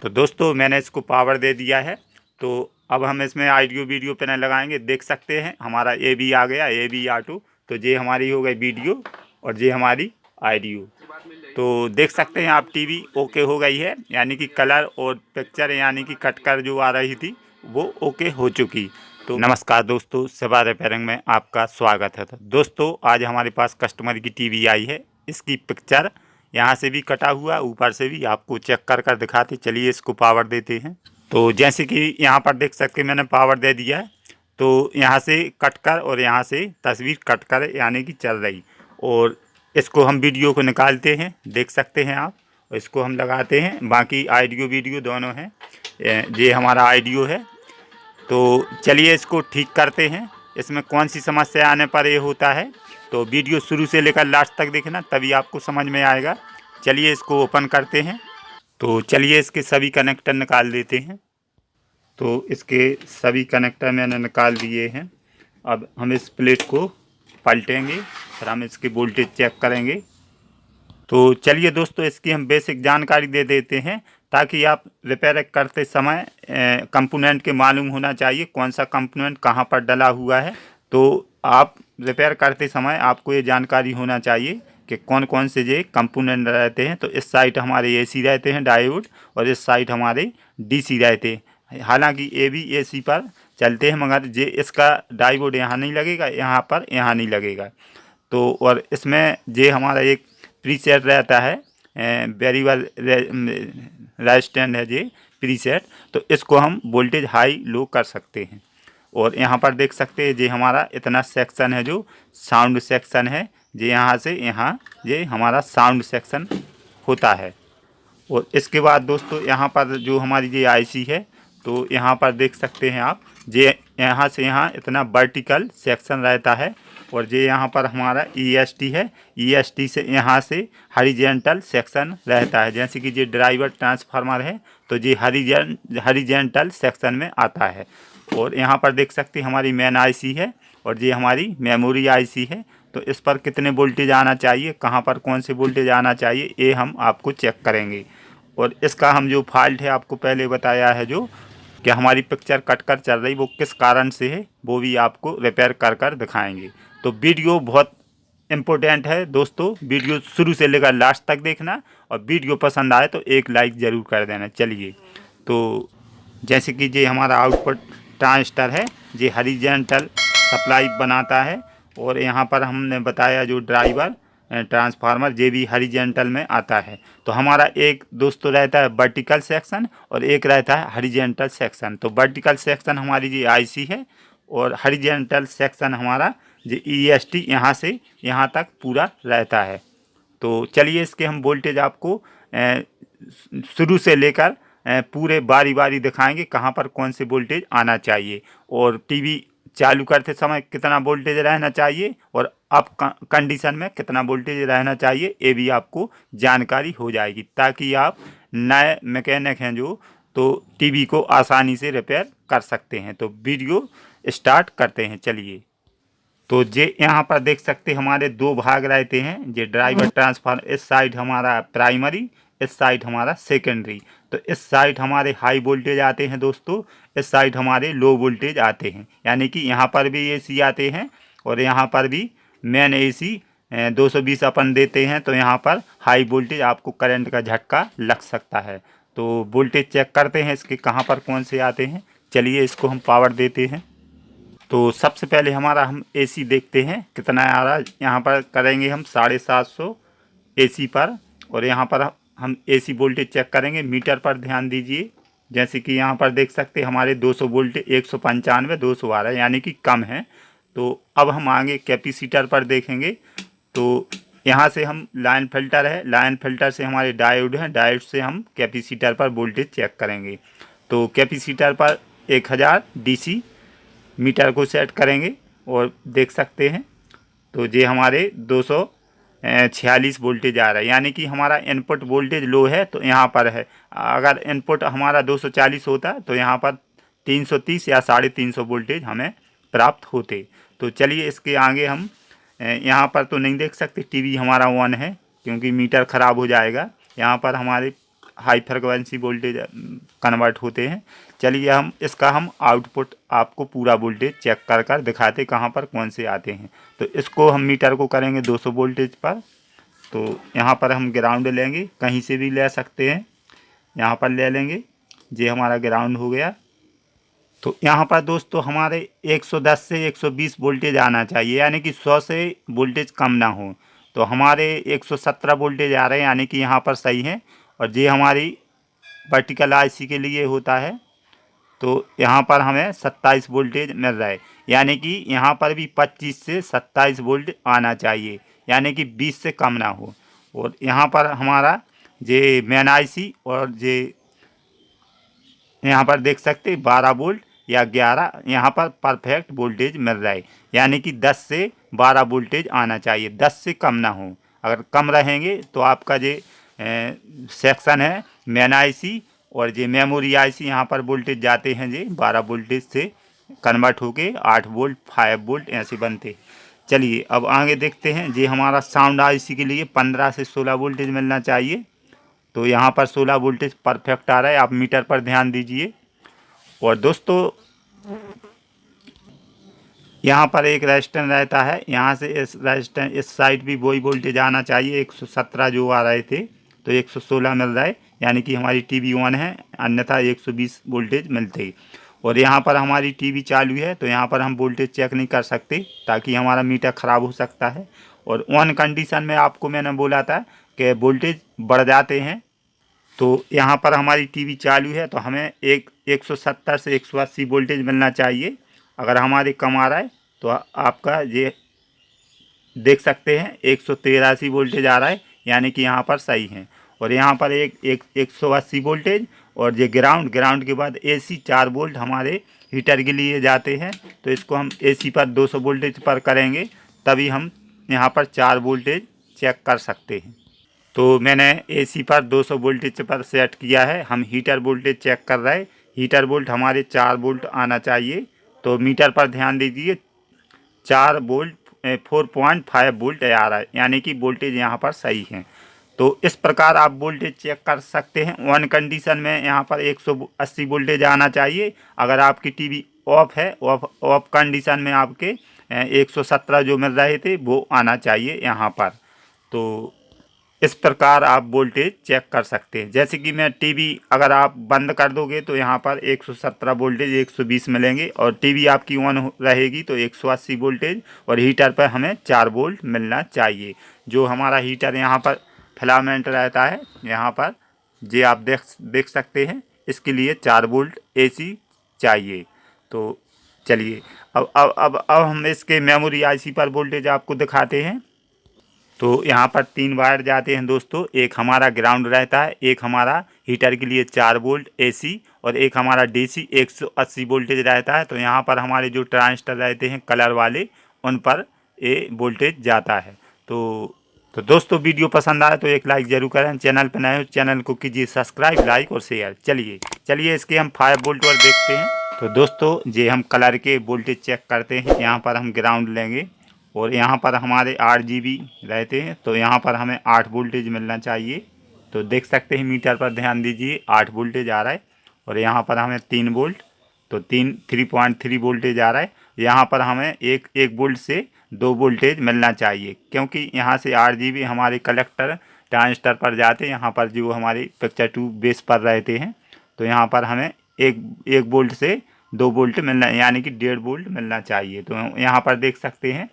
तो दोस्तों मैंने इसको पावर दे दिया है। तो अब हम इसमें ऑडियो वीडियो पैनल लगाएंगे। देख सकते हैं हमारा ए बी आ गया, ए बी ऑटो। तो ये हमारी हो गई वीडियो और ये हमारी ऑडियो। तो देख सकते हैं आप टीवी ओके हो गई है, यानी कि कलर और पिक्चर यानी कि कट कर जो आ रही थी वो ओके हो चुकी। तो नमस्कार दोस्तों, शिवा रिपेयरिंग में आपका स्वागत है। तो दोस्तों आज हमारे पास कस्टमर की टीवी आई है। इसकी पिक्चर यहाँ से भी कटा हुआ, ऊपर से भी आपको चेक कर कर दिखाते। चलिए इसको पावर देते हैं। तो जैसे कि यहाँ पर देख सकते हैं मैंने पावर दे दिया है। तो यहाँ से कट कर और यहाँ से तस्वीर कट कर यानी कि चल रही। और इसको हम वीडियो को निकालते हैं, देख सकते हैं आप। इसको हम लगाते हैं, बाकी ऑडियो वीडियो दोनों हैं। ये हमारा ऑडियो है। तो चलिए इसको ठीक करते हैं। इसमें कौन सी समस्या आने पर ये होता है, तो वीडियो शुरू से लेकर लास्ट तक देखना, तभी आपको समझ में आएगा। चलिए इसको ओपन करते हैं। तो चलिए इसके सभी कनेक्टर निकाल देते हैं। तो इसके सभी कनेक्टर मैंने निकाल दिए हैं। अब हम इस प्लेट को पलटेंगे, फिर हम इसकी वोल्टेज चेक करेंगे। तो चलिए दोस्तों इसकी हम बेसिक जानकारी दे देते हैं, ताकि आप रिपेयर करते समय कंपोनेंट के मालूम होना चाहिए कौन सा कंपोनेंट कहाँ पर डला हुआ है। तो आप रिपेयर करते समय आपको ये जानकारी होना चाहिए कि कौन कौन से ये कंपोनेंट रहते हैं। तो इस साइड हमारे एसी रहते हैं डायोड, और इस साइड हमारे डीसी रहते हैं। हालांकि ये भी एसी पर चलते हैं, मगर ये इसका डायोड यहाँ नहीं लगेगा, यहाँ पर यहाँ नहीं लगेगा। तो और इसमें ये हमारा एक प्रीसेट रहता है, वेरिएबल रेजिस्टेंस है ये प्रीसेट। तो इसको हम वोल्टेज हाई लो कर सकते हैं। और यहाँ पर देख सकते हैं ये हमारा इतना सेक्शन है जो साउंड सेक्शन है। ये यहाँ से यहाँ ये हमारा साउंड सेक्शन होता है। और इसके बाद दोस्तों यहाँ पर जो हमारी ये आईसी है, तो यहाँ पर देख सकते हैं आप, ये यहाँ से यहाँ इतना वर्टिकल सेक्शन रहता है। और ये यहाँ पर हमारा ईएसटी है, ईएसटी से यहाँ से हॉरिजॉन्टल सेक्शन रहता है। जैसे कि ये ड्राइवर ट्रांसफार्मर है, तो ये हॉरिजॉन्टल सेक्शन में आता है। और यहाँ पर देख सकते हैं हमारी मेन आईसी है, और ये हमारी मेमोरी आईसी है। तो इस पर कितने वोल्टेज आना चाहिए, कहाँ पर कौन से वोल्टेज आना चाहिए, ये हम आपको चेक करेंगे। और इसका हम जो फॉल्ट है आपको पहले बताया है, जो कि हमारी पिक्चर कट कर चल रही, वो किस कारण से है, वो भी आपको रिपेयर कर कर दिखाएंगे। तो वीडियो बहुत इम्पोर्टेंट है दोस्तों, वीडियो शुरू से लेकर लास्ट तक देखना। और वीडियो पसंद आए तो एक लाइक ज़रूर कर देना। चलिए तो जैसे कि ये हमारा आउटपुट ट्रांजिस्टर है, ये हॉरिजॉन्टल सप्लाई बनाता है। और यहाँ पर हमने बताया जो ड्राइवर ट्रांसफार्मर, ये भी हॉरिजॉन्टल में आता है। तो हमारा एक दोस्तों रहता है वर्टिकल सेक्शन, और एक रहता है हॉरिजॉन्टल सेक्शन। तो वर्टिकल सेक्शन हमारी ये आईसी है, और हॉरिजॉन्टल सेक्शन हमारा ये ईएसटी यहाँ से यहाँ तक पूरा रहता है। तो चलिए इसके हम वोल्टेज आपको शुरू से लेकर पूरे बारी बारी दिखाएंगे, कहाँ पर कौन से वोल्टेज आना चाहिए, और टीवी चालू करते समय कितना वोल्टेज रहना चाहिए, और अप कंडीशन में कितना वोल्टेज रहना चाहिए, ये भी आपको जानकारी हो जाएगी, ताकि आप नए मैकेनिक हैं जो, तो टीवी को आसानी से रिपेयर कर सकते हैं। तो वीडियो स्टार्ट करते हैं। चलिए तो ये यहाँ पर देख सकते हमारे दो भाग रहते हैं। ये ड्राइवर ट्रांसफार्मर, इस साइड हमारा प्राइमरी, इस साइड हमारा सेकेंडरी। तो इस साइड हमारे हाई वोल्टेज आते हैं दोस्तों, इस साइड हमारे लो वोल्टेज आते हैं। यानी कि यहाँ पर भी एसी आते हैं, और यहाँ पर भी मेन एसी 220 अपन देते हैं। तो यहाँ पर हाई वोल्टेज आपको करंट का झटका लग सकता है। तो वोल्टेज चेक करते हैं इसके कहाँ पर कौन से आते हैं। चलिए इसको हम पावर देते हैं। तो सबसे पहले हमारा हम एसी देखते हैं कितना आ रहा है। यहाँ पर करेंगे हम 750 एसी पर, और यहाँ पर हम एसी वोल्टेज चेक करेंगे। मीटर पर ध्यान दीजिए, जैसे कि यहाँ पर देख सकते हैं हमारे 200 वोल्टेज 195 200 आ रहा है, यानी कि कम है। तो अब हम आगे कैपेसिटर पर देखेंगे। तो यहाँ से हम लाइन फिल्टर है, लाइन फिल्टर से हमारे डायोड हैं, डायोड से हम कैपेसिटर पर वोल्टेज चेक करेंगे। तो कैपेसिटर पर 1000 डीसी मीटर को सेट करेंगे, और देख सकते हैं तो ये हमारे 246 वोल्टेज आ रहा है, यानी कि हमारा इनपुट वोल्टेज लो है। तो यहाँ पर है, अगर इनपुट हमारा 240 होता तो यहाँ पर 330 या 350 वोल्टेज हमें प्राप्त होते। तो चलिए इसके आगे हम यहाँ पर तो नहीं देख सकते, टीवी हमारा ऑन है, क्योंकि मीटर ख़राब हो जाएगा। यहाँ पर हमारे हाई फ्रिक्वेंसी वोल्टेज कन्वर्ट होते हैं। चलिए हम आउटपुट आपको पूरा वोल्टेज चेक कर कर दिखाते कहाँ पर कौन से आते हैं। तो इसको हम मीटर को करेंगे 200 वोल्टेज पर। तो यहाँ पर हम ग्राउंड लेंगे, कहीं से भी ले सकते हैं, यहाँ पर ले लेंगे। ये हमारा ग्राउंड हो गया। तो यहाँ पर दोस्तों हमारे 110 से 120 वोल्टेज आना चाहिए, यानी कि 100 से वोल्टेज कम ना हो। तो हमारे 117 वोल्टेज आ रहे हैं, यानी कि यहाँ पर सही है। और ये हमारी वर्टिकल आईसी के लिए होता है। तो यहाँ पर हमें 27 वोल्टेज मिल रहा है, यानी कि यहाँ पर भी 25 से 27 वोल्ट आना चाहिए, यानी कि 20 से कम ना हो। और यहाँ पर हमारा ये मेन आईसी और ये यहाँ पर देख सकते 12 वोल्ट या 11, यहाँ पर परफेक्ट वोल्टेज मिल रहा है, यानी कि 10 से 12 वोल्टेज आना चाहिए, 10 से कम ना हो। अगर कम रहेंगे तो आपका ये सेक्शन है मेन आईसी और ये मेमोरी आईसी, यहाँ पर वोल्टेज जाते हैं ये 12 वोल्टेज से कन्वर्ट होके 8 वोल्ट 5 वोल्ट ऐसे बनते। चलिए अब आगे देखते हैं। ये हमारा साउंड आईसी के लिए 15 से 16 वोल्टेज मिलना चाहिए। तो यहाँ पर 16 वोल्टेज परफेक्ट आ रहा है, आप मीटर पर ध्यान दीजिए। और दोस्तों यहाँ पर एक रेजिस्टेंस रहता है, यहाँ से इस रेजिस्टेंस इस साइड भी वही वोल्टेज आना चाहिए। 117 जो आ रहे थे तो 116 मिल रहा है, यानी कि हमारी टीवी ऑन है, अन्यथा 120 वोल्टेज मिलते। और यहाँ पर हमारी टीवी चालू है, तो यहाँ पर हम वोल्टेज चेक नहीं कर सकते, ताकि हमारा मीटर ख़राब हो सकता है। और ऑन कंडीशन में आपको मैंने बोला था कि वोल्टेज बढ़ जाते हैं। तो यहाँ पर हमारी टीवी चालू है, तो हमें 170 से 180 वोल्टेज मिलना चाहिए। अगर हमारे कम आ रहा है तो आपका ये देख सकते हैं 183 वोल्टेज आ रहा है, यानी कि यहाँ पर सही है। और यहाँ पर 180 वोल्टेज और ये ग्राउंड के बाद एसी 4 वोल्ट हमारे हीटर के लिए जाते हैं। तो इसको हम एसी पर 200 वोल्टेज पर करेंगे, तभी हम यहाँ पर 4 वोल्टेज चेक कर सकते हैं। तो मैंने एसी पर 200 वोल्टेज पर सेट किया है। हम हीटर वोल्टेज चेक कर रहे हैं, हीटर वोल्ट हमारे 4 वोल्ट आना चाहिए। तो मीटर पर ध्यान दीजिए, 4 वोल्ट 4.5 वोल्ट आ रहा है, यानी कि वोल्टेज यहाँ पर सही है। तो इस प्रकार आप वोल्टेज चेक कर सकते हैं। ऑन कंडीशन में यहाँ पर 180 वोल्टेज आना चाहिए। अगर आपकी टीवी ऑफ है, ऑफ कंडीशन में आपके 117 जो मिल रहे थे वो आना चाहिए यहाँ पर। तो इस प्रकार आप वोल्टेज चेक कर सकते हैं। जैसे कि मैं टीवी अगर आप बंद कर दोगे तो यहाँ पर 117 वोल्टेज 120 मिलेंगे, और टीवी आपकी ऑन रहेगी तो 180 वोल्टेज, और हीटर पर हमें 4 वोल्ट मिलना चाहिए। जो हमारा हीटर यहाँ पर फिलामेंट रहता है, यहाँ पर ये आप देख सकते हैं, इसके लिए 4 वोल्ट एसी चाहिए। तो चलिए अब हम इसके मेमोरी आईसी पर वोल्टेज आपको दिखाते हैं। तो यहाँ पर 3 वायर जाते हैं दोस्तों, एक हमारा ग्राउंड रहता है, एक हमारा हीटर के लिए 4 वोल्ट एसी, और एक हमारा डीसी 180 वोल्टेज रहता है। तो यहाँ पर हमारे जो ट्रांजिस्टर रहते हैं कलर वाले, उन पर ये वोल्टेज जाता है। तो दोस्तों वीडियो पसंद आए तो एक लाइक ज़रूर करें। चैनल पर नए हो चैनल को कीजिए सब्सक्राइब, लाइक और शेयर। चलिए इसके हम 5 वोल्ट पर देखते हैं। तो दोस्तों ये हम कलर के वोल्टेज चेक करते हैं। यहाँ पर हम ग्राउंड लेंगे और यहाँ पर हमारे 8 GB रहते हैं, तो यहाँ पर हमें 8 वोल्टेज मिलना चाहिए। तो देख सकते हैं मीटर पर ध्यान दीजिए 8 वोल्टेज आ रहा है। और यहाँ पर हमें 3 वोल्ट, तो 3.3 वोल्टेज आ रहा है। यहाँ पर हमें एक वोल्ट से 2 वोल्टेज मिलना चाहिए, क्योंकि यहाँ से 8 GB हमारे कलेक्टर ट्रांजिस्टर पर जाते हैं, यहाँ पर जो हमारे पिक्चर ट्यूब बेस पर रहते हैं। तो यहाँ पर हमें एक वोल्ट से 2 वोल्ट मिलना, यानी कि 1.5 वोल्ट मिलना चाहिए। तो यहाँ पर देख सकते हैं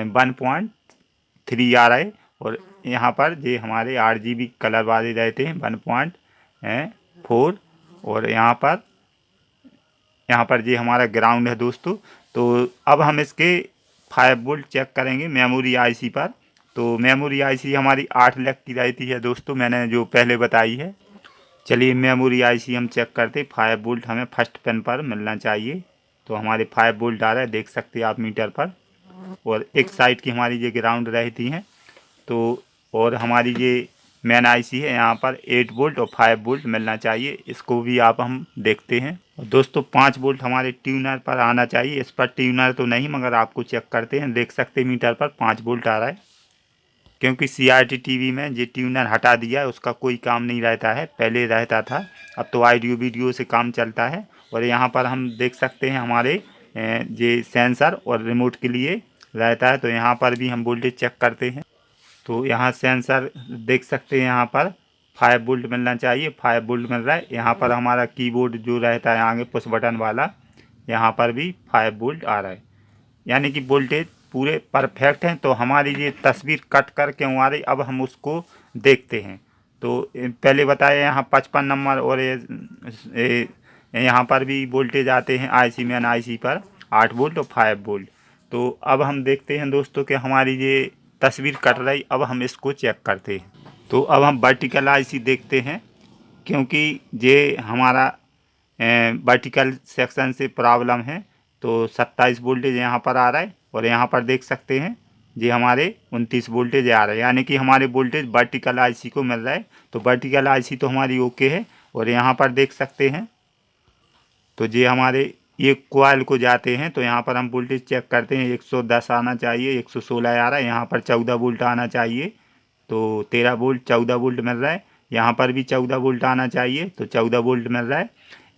1.3 आ रहा है। और यहाँ पर ये हमारे 8 GB कलर वाले रहते हैं 1.4। और यहाँ पर ये हमारा ग्राउंड है दोस्तों। तो अब हम इसके 5 वोल्ट चेक करेंगे मेमोरी आईसी पर। तो मेमोरी आईसी हमारी 8 लाख की रहती है दोस्तों, मैंने जो पहले बताई है। चलिए मेमोरी आईसी हम चेक करते। 5 वोल्ट हमें फर्स्ट पिन पर मिलना चाहिए। तो हमारे 5 वोल्ट आ रहा है, देख सकते हैं आप मीटर पर। और एक साइड की हमारी ये ग्राउंड रहती हैं। तो और हमारी ये मेन आईसी है, यहाँ पर 8 वोल्ट और 5 वोल्ट मिलना चाहिए। इसको भी आप हम देखते हैं। और दोस्तों 5 वोल्ट हमारे ट्यूनर पर आना चाहिए। इस पर ट्यूनर तो नहीं, मगर आपको चेक करते हैं, देख सकते हैं मीटर पर 5 वोल्ट आ रहा है। क्योंकि CRT टीवी में ये ट्यूनर हटा दिया है, उसका कोई काम नहीं रहता है, पहले रहता था, अब तो ऑडियो वीडियो से काम चलता है। और यहाँ पर हम देख सकते हैं हमारे ये सेंसर और रिमोट के लिए रहता है। तो यहाँ पर भी हम वोल्टेज चेक करते हैं। तो यहाँ सेंसर देख सकते हैं, यहाँ पर 5 वोल्ट मिलना चाहिए, 5 वोल्ट मिल रहा है। यहाँ पर हमारा कीबोर्ड जो रहता है आगे पुश बटन वाला, यहाँ पर भी 5 वोल्ट आ रहा है, यानी कि वोल्टेज पूरे परफेक्ट हैं। तो हमारी ये तस्वीर कट कर क्यों आ रही, अब हम उसको देखते हैं। तो पहले बताया यहाँ 55 नंबर और यहाँ पर भी वोल्टेज आते हैं IC में, IC पर 8 वोल्ट और 5 वोल्ट। तो अब हम देखते हैं दोस्तों कि हमारी ये तस्वीर कट रही, अब हम इसको चेक करते हैं। तो अब हम वर्टिकल IC देखते हैं, क्योंकि ये हमारा वर्टिकल सेक्शन से प्रॉब्लम है। तो 27 वोल्टेज यहाँ पर आ रहा है और यहाँ पर देख सकते हैं ये हमारे 29 वोल्टेज आ रहा है, यानी कि हमारे वोल्टेज वर्टिकल IC को मिल रहा है। तो वर्टिकल IC तो हमारी ओके है। और यहाँ पर देख सकते हैं तो ये हमारे ये कॉइल को जाते हैं, तो यहाँ पर हम वोल्टेज चेक करते हैं, 110 आना चाहिए, 116 आ रहा है। यहाँ पर 14 वोल्ट आना चाहिए, तो 13 वोल्ट 14 वोल्ट मिल रहा है। यहाँ पर भी 14 वोल्ट आना चाहिए, तो 14 वोल्ट मिल रहा है,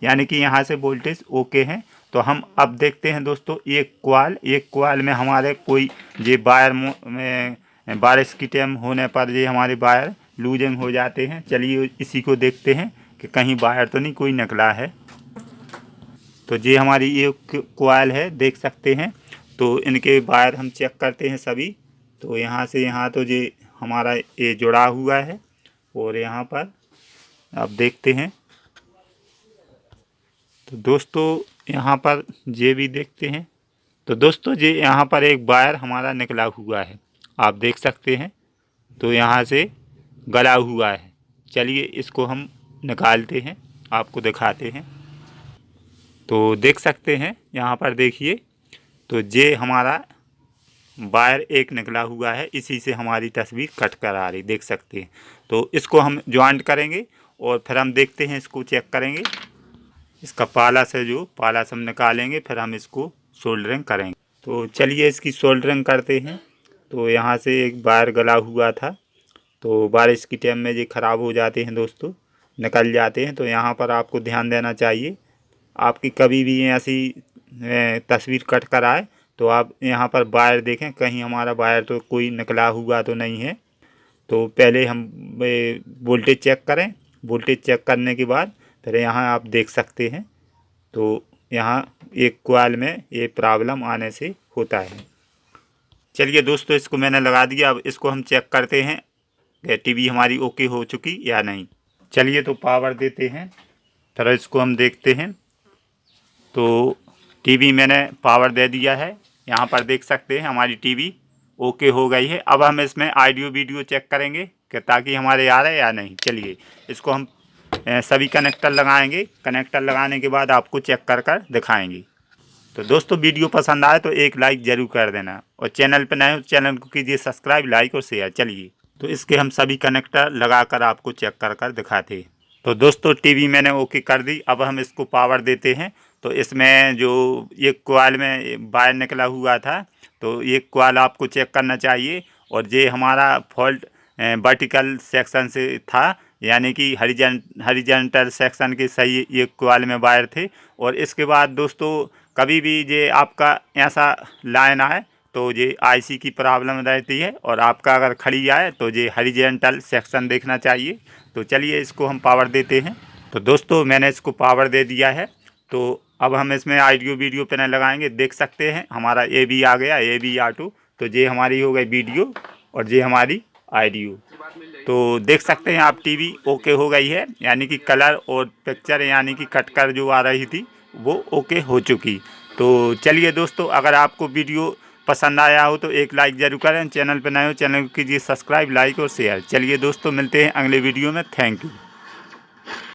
यानी कि यहाँ से वोल्टेज ओके हैं। तो हम अब देखते हैं दोस्तों एक कॉइल में हमारे कोई ये वायर में बारिश की टाइम होने पर ये हमारे वायर लूजिंग हो जाते हैं। चलिए इसी को देखते हैं कि कहीं वायर तो नहीं कोई निकला है। तो ये हमारी ये कॉइल है, देख सकते हैं। तो इनके वायर हम चेक करते हैं सभी। तो यहाँ से यहाँ तो ये हमारा ये जुड़ा हुआ है और यहाँ पर आप देखते हैं। तो दोस्तों यहाँ पर ये भी देखते हैं। तो दोस्तों ये यहाँ पर एक वायर हमारा निकला हुआ है, आप देख सकते हैं। तो यहाँ से गला हुआ है। चलिए इसको हम निकालते हैं, आपको दिखाते हैं। तो देख सकते हैं यहाँ पर देखिए, तो ये हमारा वायर एक निकला हुआ है, इसी से हमारी तस्वीर कट कर आ रही, देख सकते हैं। तो इसको हम ज्वाइंट करेंगे और फिर हम देखते हैं, इसको चेक करेंगे। इसका पालस है, जो पालस हम निकालेंगे, फिर हम इसको सोल्डरिंग करेंगे। तो चलिए इसकी सोल्डरिंग करते हैं। तो यहाँ से एक वायर गला हुआ था, तो बारिश की टाइम में ये ख़राब हो जाते हैं दोस्तों, निकल जाते हैं। तो यहाँ पर आपको ध्यान देना चाहिए, आपकी कभी भी ऐसी तस्वीर कट कर आए तो आप यहाँ पर वायर देखें, कहीं हमारा वायर तो कोई निकला हुआ तो नहीं है। तो पहले हम वोल्टेज चेक करें, वोल्टेज चेक करने के बाद फिर यहाँ आप देख सकते हैं। तो यहाँ एक कॉइल में ये प्रॉब्लम आने से होता है। चलिए दोस्तों इसको मैंने लगा दिया, अब इसको हम चेक करते हैं कि टीवी हमारी ओके हो चुकी या नहीं। चलिए तो पावर देते हैं, फिर इसको हम देखते हैं। तो टीवी मैंने पावर दे दिया है, यहाँ पर देख सकते हैं हमारी टीवी ओके हो गई है। अब हम इसमें ऑडियो वीडियो चेक करेंगे कि ताकि हमारे आ रहे या नहीं। चलिए इसको हम सभी कनेक्टर लगाएंगे, कनेक्टर लगाने के बाद आपको चेक कर कर दिखाएंगे। तो दोस्तों वीडियो पसंद आए तो एक लाइक ज़रूर कर देना, और चैनल पर नए हो चैनल को कीजिए सब्सक्राइब, लाइक और शेयर। चलिए तो इसके हम सभी कनेक्टर लगाकर आपको चेक कर कर दिखाते हैं। तो दोस्तों टीवी मैंने ओके कर दी, अब हम इसको पावर देते हैं। तो इसमें जो ये कॉइल में वायर निकला हुआ था, तो ये कॉइल आपको चेक करना चाहिए। और ये हमारा फॉल्ट वर्टिकल सेक्शन से था, यानी कि हॉरिजॉन्टल सेक्शन के सही ये कॉइल में वायर थे। और इसके बाद दोस्तों कभी भी ये आपका ऐसा लाइन आए तो ये IC की प्रॉब्लम रहती है, और आपका अगर खड़ी आए तो ये हॉरिजॉन्टल सेक्शन देखना चाहिए। तो चलिए इसको हम पावर देते हैं। तो दोस्तों मैंने इसको पावर दे दिया है। तो अब हम इसमें ऑडियो वीडियो पैनल लगाएंगे, देख सकते हैं हमारा AB आ गया, AB R2। तो ये हमारी हो गई वीडियो और ये हमारी ऑडियो। तो देख सकते हैं आप टीवी ओके हो गई है, यानी कि कलर और पिक्चर यानी कि कट कर जो आ रही थी वो ओके हो चुकी। तो चलिए दोस्तों अगर आपको वीडियो पसंद आया हो तो एक लाइक ज़रूर करें, चैनल पर नए हो चैनल को कीजिए सब्सक्राइब, लाइक और शेयर। चलिए दोस्तों मिलते हैं अगले वीडियो में, थैंक यू।